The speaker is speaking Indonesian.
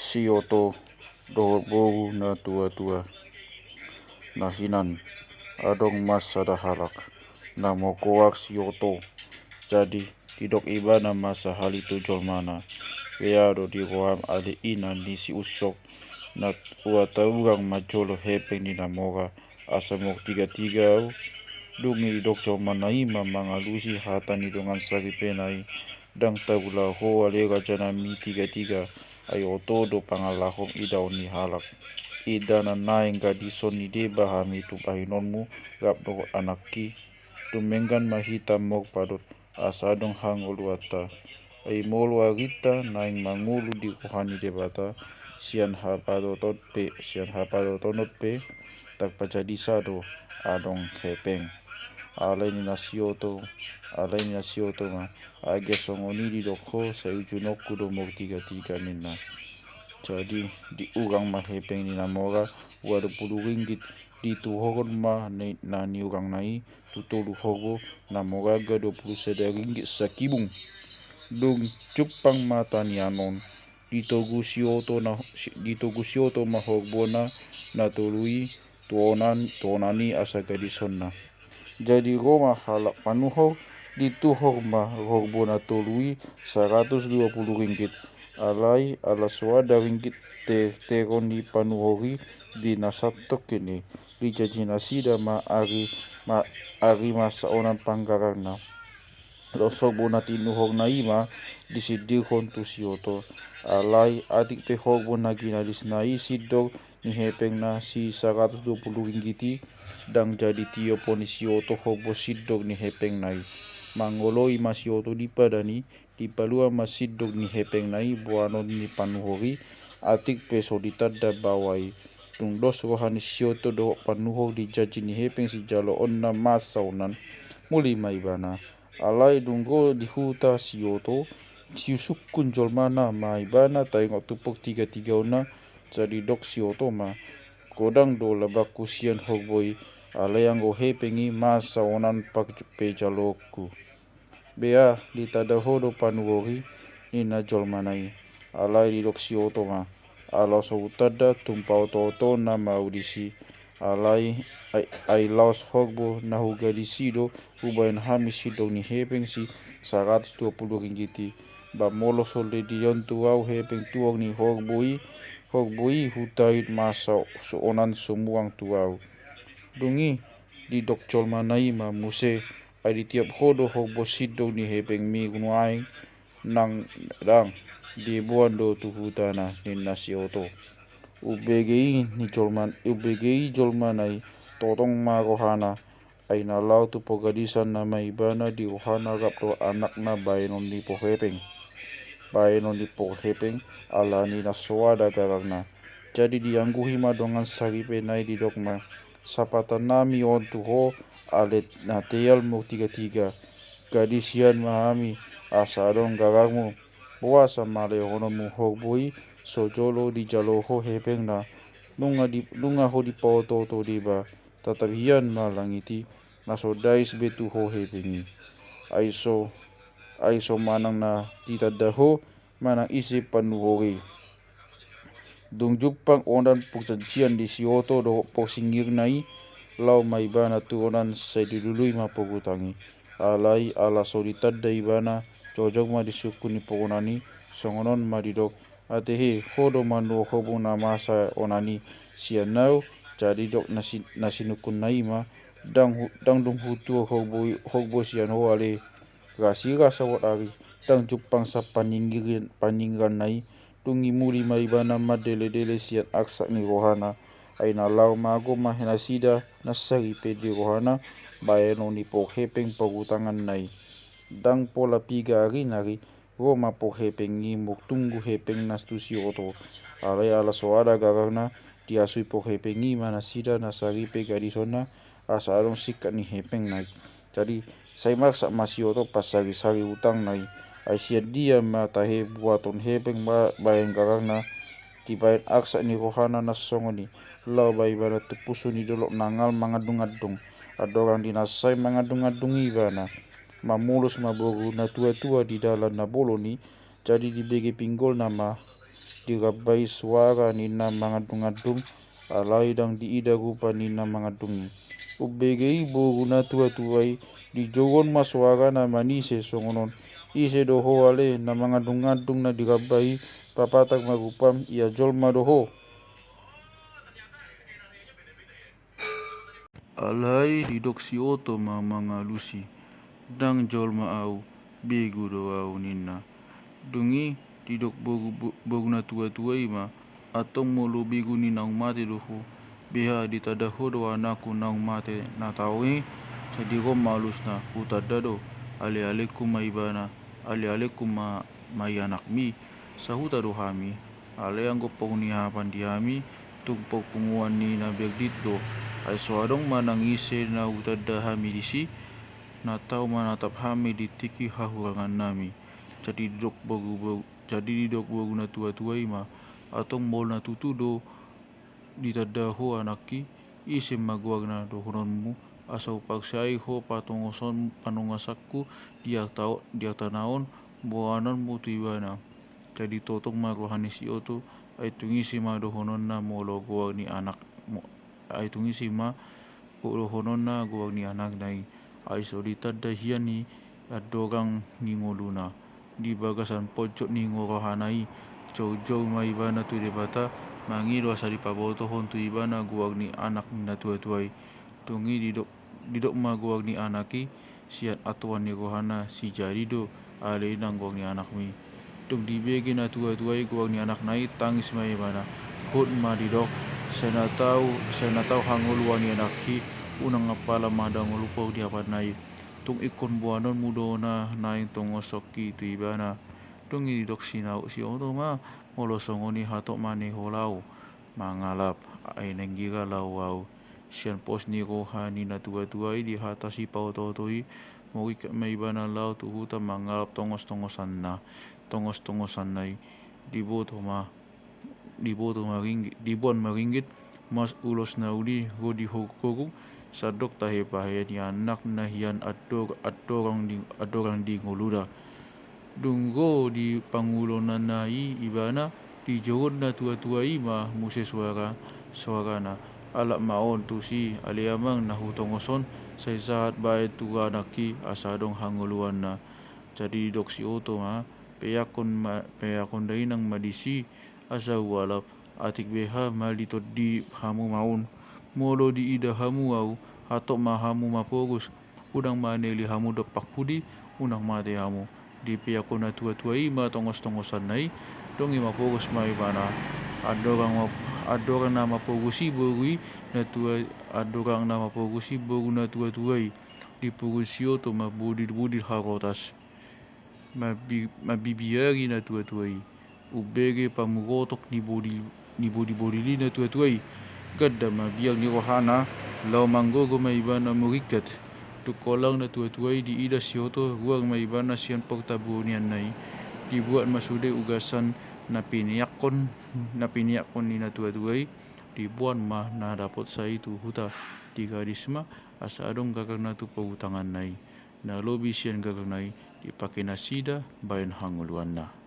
Sioto dohorbogu na tua-tua na hinan adong mas sada halak na mokoak sioto jadi didok iba na masa halito jolmana weado di roham ale ina di si usok na uataurang majolo hepeng ni namoga asamok tiga-tiga dungi didok jolmanai mangalusi hatan idongan saripenai dang tabula ho alega janami tiga-tiga ayo todo pangalahom idaw ni halak ida na naing gadison ni deba hami tu pahinonmu rapno anaki tumenggan mahita mok padot asadong hangoluata ay molu agita naing mangulu di kuhani debata sian hapadotonot pe tagpajadi sado adong hepeng alay ni nasioto ma agesongoni di doko sa ujunok kudomok tiga-tiga nina jadi di urang mahepeng ni namora wado 10 ringgit di tuhogon ma na ni urang nai tutolu hogo namoraga 21 ringgit sakibung dung cupang mata ni anon ditogu sioto ma hogbona na tului tuonani asa gadisonna jadi Roma halak panuhor dituhor ma hogbona tului 120 ringgit alai ala suada ringgit teron di panuhori di nasatok kini di jajinasida ma ari masa onan panggarana losok bona tinuhor naima disidirhon tu sioto alai adik pe hogbona ginalis nai sidor ni hepeng na si 120 ringgiti dang jadi tio poni sioto hogbo sidor ni hepeng nai mangoloi masioto dipadani dipalua masidog ni hepeng nai buanon ni panuhori atik pe solitat da bawai tungdos rohani sioto do panuhor di jaji ni hepeng si jalo onna masaunan muli maibana alai dunggo di huta sioto siusukun jolmana maibana taingok tupok tiga-tiga ona jadi dok sioto ma kodang do labaku sian hogboi alai anggo hepengi masaunan pak pe jaloku bea di tadahodo panuhori nina jolmanai alai di dok sioto ma ala soutada tumpau toto na maudisi alai ai laos hogbo na hugadisido ubayan hamisido ni hepeng si 120 ringgiti ba molo solde dion tuau hepeng tuong ni hogboi hutait masa soonan sumuang tuau dungi di dok jolmanai ma muse ai tiap hodo hogbo sido ni hepeng mi gunuai nang dang di buando tu hutana ni nasioto ubgi jolmanai totong ma rohana ai na lau tu pogadisan na maibana di rohana rapto anak na baenon di pohepeng ala ni nasoada garagna jadi diangguhi madongan saripe nai di dokma sapatanami on tu ho alet na teal mo tiga-tiga gadisian mahami asadong garagmu puasa male honomu hogboi sojolo di jalo ho hepeng na lunga ho di poto to diba tatabian malangiti nasodais betu ho hepengi aiso manang na titadaho manang isi panuhori dung jupang ondan pugjanjian di sioto do posingir nai lau maibana tuonan sedilului mapogutangi alai ala solitat da ibana jojok ma disukuni pogonani songonon madidok atehe hodo manu hobo na masa onani sianau jadi dok nasinukun naima dang dung hutu hogbo sian ho ale rasira sawat ari dang jupang sa paninggan nai dungi muli maibana madele sian aksa ni rohana aina lau mago mahenasida nasari pedi rohana baeno ni pohepeng pogutangan nai dang pola piga nari Roma pohepeng ni muktungu hepeng nastu sioto alai ala soada garagna diasui pohepeng ni manasida nasaripe gadisona asadong sikat ni hepeng nai jadi sai maksa masioto pasari utang nai aisia dia matahe buaton hepeng bayang garagna tibain aksa ni rohana nasongoni lau baibana tupusu ni dolok nangal mangadung-adung adorang dinasai mangadung-adung ibana mamulus mabogu na tua-tua di dalam na boloni jadi di bege pinggol nama digabay suara ni na mga dungadung alay dang diida gupa ni na mga dungi. Ubegei bogu na tua-tuai di jogon masuara na manise songonon ise doho ale na mga dungadung na digabay papatag magupam ia jolma doho. Alay didok si oto mga lusi dang jolma au begu do au nina dungi didok bogu na tua-tuai ma atong molo begu ni naung mate doho beha ditadaho do anaku naung mate na taui sadiko malus na hutada do ale-ale kumaibana ale-ale mai anak mi sa huta do hami ale anggo pong ni hapan di hami tugpog punguan ni na biagdit do ay suadong manangise na hutada hami disi na tau manatap hami di tiki hahurangan nami jadi didok bogu na tua-tuai ma atong mol na tutudo ditadaho anaki isim maguag na dohononmu asau pagsai ho patungoson panungasakku dia tanaon buanan mo tuibana jadi totong marohani si oto ay tungisi ma dohonon na molo guag ni anak mo ay tungisi ma dohonon na guag ni anak nai ay solitad dahian ni adogang ngingoluna di bagasan pojok ni ngorohanai jauh-jauh mai bana tu debata mangiro sa dipaboto hon tu ibana guag ni anak na tua-tuai tungi didok ma guag ni anaki siat atuan ni rohana si jadi do ale nang guag ni anak mi tung dibegi na tua-tuai guag ni anak nai tangis mai bana hut ma didok sana tau hanguluan ni anaki unang ngapala madang lupaw di hapan nai tung ikon buanon mudona naing tongosoki tu ibana tung didok sinau si oto ma molosongoni hatok mane holau mangalap ay nanggira lawau sian pos ni rohani na tua-tuai di hatasi pautotoi morik may ibana lau tu huta mangalap tongos-tongosan nai diboto maringgit mas ulos na uli godi hokogong sadok tahe pahayan ni anak na hiyan adorang di ngoluda dunggo di pangulo na nai ibana di jogon na tua-tuai ma muse suara na alak maon tu si aliamang na hutongoson sa isahat bae tu anaki asadong hanguluan na jadi dok si oto ma peyakon dai nang madisi asa walap atik beha malito di hamu maun molo di ida hamu au hatok ma hamu mapogus udang maneli hamu dopak pudi unang mate hamu di peyakon na tua-tuai ma tongos-tongosan nai dongi mapogus mai bana adorang na mapogusi bogui na tua-tuai di pugusio to mabudil harotas mabibiyari na tua-tuai ubege pamugotok ni bodi na tua-tuai gadda mabiyag ni rohana lau manggogo maibana murikat tukolang na tua-tuai di ida sioto ruang maibana sian pagtabunian nai dibuat masude ugasan na piniyakon ni na tua-tuai dibuat mah na dapat sa itu huta di gadisma asa adong gagang na tu pautangan nai na lobi sian gagang nai dipakai nasida bayan hanguluan na